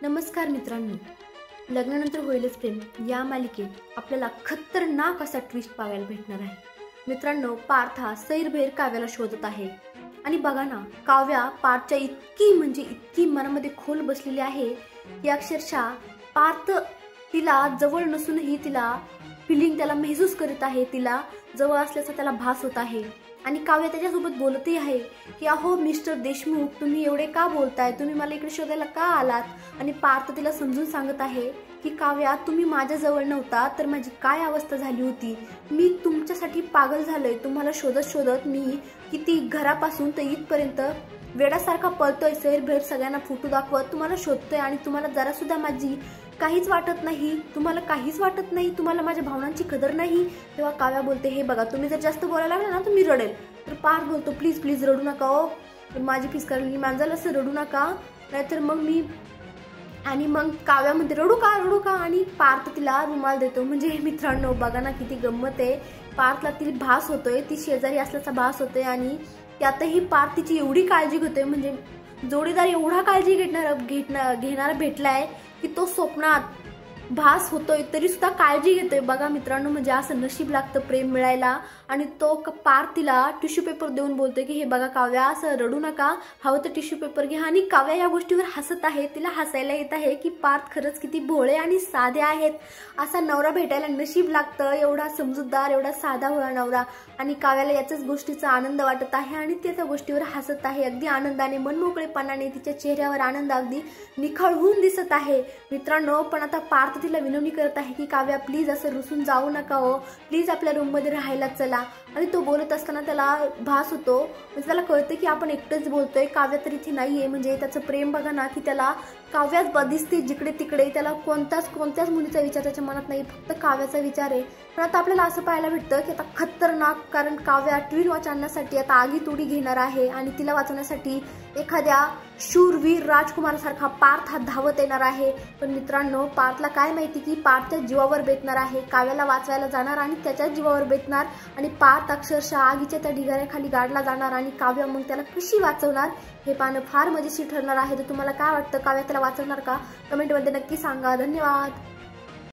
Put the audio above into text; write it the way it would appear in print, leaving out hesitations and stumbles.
नमस्कार मित्रांनो, लग्नानंतर होईलच प्रेम या मालिकेत आपल्याला खतरनाक असा ट्विस्ट पाहायला भेटणार आहे। मित्रांनो, पार्थ हा सैरभैर काव्याला शोधत आहे आणि बघा ना, काव्या पार्थच्या इतकी मनामध्ये खोल बसलेली आहे की अक्षरशः पार्थ तिला जवळ नसूनही तिला फिलिंग त्याला महसूस करत आहे, तिला जवळ असल्याचा त्याला भास होत आहे। आणि काव्या त्याच्यासोबत बोलतही आहे की अहो मिस्टर देशमुख, तुम्ही एवढे का बोलताय, तुम्ही मला इकडे शोधायला का आलात। आणि पार्थ तिला समजून सांगत आहे की काव्या, तुम्ही माझ्या जवळ नव्हता तर माझी काय अवस्था झाली होती, मी तुमच्यासाठी पागल झालोय, तुम्हाला शोधत शोधत मी किती घरापासून तर इथपर्यंत वेडासारखा पळतोय, सैरभैर सगळ्यांना फोटो दाखवत तुम्हाला शोधतोय आणि तुम्हाला जरा सुद्धा माझी काहीच वाटत नाही, तुम्हाला काहीच वाटत नाही, तुम्हाला माझ्या भावनांची कदर नाही। तेव्हा काव्या बोलते, हे बघा, तुम्ही जर जास्त बोलायला लागला ना तर मी रडेल। तर पार्थ बोलतो, प्लीज प्लीज रडू नका हो, माझी फिसकारलेली मांजर असं रडू नका, नाहीतर मग मी। आणि मग काव्या म्हणते, रडू का आणि पार्थ तिला रुमाल देतो। म्हणजे मित्रांनो बघा ना किती गंमत आहे, पार्थला ती भास होतोय, ती शेजारी असल्याचा भास होतोय आणि त्यातही पार्थ तिची एवढी काळजी घेतोय, म्हणजे जोडीदार एवढा काळजी घेणारा भेटलाय की तो स्वप्नात भास होतोय तरी सुद्धा काळजी घेतोय। बघा मित्रांनो, म्हणजे असं नशीब लागतं प्रेम मिळायला। आणि तो पार्थ तिला टिश्यू पेपर देऊन बोलतोय की हे बघा काव्या, असं रडू नका, हवं तर टिश्यू पेपर घ्या। आणि काव्या या गोष्टीवर हसत आहे, तिला हसायला येत आहे की पार्थ खरंच किती भोळे आणि साधे आहेत, असा नवरा भेटायला नशीब लागतं, एवढा समजूतदार, एवढा साधा भोळा नवरा। आणि काव्याला याच्याच गोष्टीचा आनंद वाटत आहे आणि ती त्या गोष्टीवर हसत आहे, अगदी आनंदाने, मनमोकळेपणाने, तिच्या चेहऱ्यावर आनंद अगदी निखळून दिसत आहे मित्रांनो। पण आता पार्थ तिला विनवणी करत आहे की काव्या, प्लीज असं रुसून जाऊ नका हो, प्लीज आपल्या रूम मध्ये राहायला चला। आणि तो बोलत असताना त्याला भास होतो, म्हणजे त्याला कळतं की आपण एकटंच बोलतोय, काव्या तर इथे नाहीये। म्हणजे त्याचं प्रेम बघा ना की त्याला काव्याच दिसते जिकडे तिकडे, त्याला कोणत्याच मुलीचा विचार त्याच्या मनात नाही, फक्त काव्याचा विचार आहे। पण आता आपल्याला असं पाहायला भेटतं की आता खतरनाक, कारण काव्या ट्विन वॉच आणण्यासाठी आता आगीत उडी घेणार आहे आणि तिला वाचवण्यासाठी एखाद्या शूरवीर राजकुमारासारखा पार्थ हा धावत येणार आहे। पण मित्रांनो, पार्थला काय माहिती की पार्थच्या जीवावर बेतणार आहे, काव्याला वाचवायला जाणार आणि त्याच्याच जीवावर बेतणार आणि पार्थ अक्षरशः आगीच्या त्या ढिगाऱ्याखाली गाडला जाणार आणि काव्या मग त्याला कशी वाचवणार हे पाहणं फार मजेशीर ठरणार आहे। तर तुम्हाला काय वाटतं, काव्या त्याला वाचवणार का? कमेंटमध्ये नक्की सांगा। धन्यवाद।